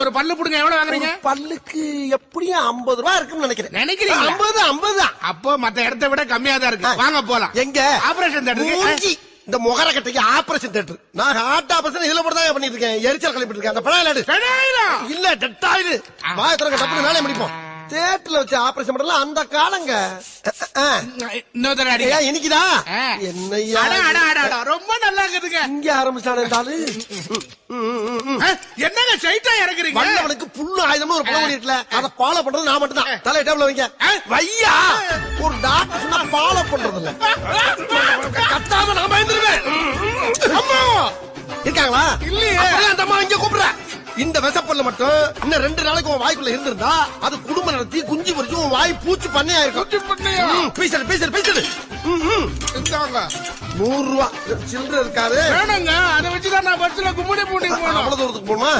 ஒரு பல்லு புடுங்க எவ்வளவு வாங்குறீங்க? பல்லுக்கு எப்படியும் 50 ரூபாய் இருக்குன்னு நினைக்கிறேன். நினைக்கிறீங்க? 50 அப்போ மத்த இடத்தை விட கம்மியா தான் இருக்கு. வாங்க போலாம். எங்க? ஆபரேஷன் தேட்டருக்கு. இந்த முகர கட்டைக்கு ஆபரேஷன் தேட்டர். நான் ஹார்ட் ஆபரேஷன் இதுல போட்டு தான் பண்ணிட்டு இருக்கேன். எரிச்சல் கிளப்பிட்டு இருக்கேன். அந்த பழைய இல்ல டெட்டாயிடு வாயத்திறங்க டப்புனு வேலையை முடிப்போம். தேட்டர்ல வச்சு ஆபரேஷன் பண்ணலாம் அந்த காலங்க. இன்னைக்குதா என்னையா ரொம்ப நல்லா இருக்குதுங்க. இங்க ஆரம்பிச்சானு என்னங்க சைட்டா இறக்குறீங்க? வல்லவனுக்கு புல்லு ஆயுதமா ஒரு பழமொழி இருக்குல்ல, அதை ஃபாலோ பண்றது நான் மட்டும் தான். தலை டேபிள்ல வைங்க. வையா ஒரு டாக்டர் சொன்னா ஃபாலோ பண்றது இல்ல. கத்தாம நான் பயந்துருவேன். அம்மா இருக்காங்களா? இல்லையே. அந்த அம்மா இங்க கூப்பிடுற. இந்த விஷப்பல்ல மட்டும் இன்னும் 2 நாளைக்கு உன் வாய்க்குள்ள இருந்திருந்தா அது குடும்பம் நடத்தி குஞ்சு பொறிச்சு உன் வாய் பூச்சி பண்ணையா இருக்கும். பேசுறது 100 ரூபா சில்லற இருக்காது. வேணுங்க, அதை வச்சுதான் நான் பஸ்ல கும்பிடி போனேன். அவ்வளவு தூரத்துக்கு போமா?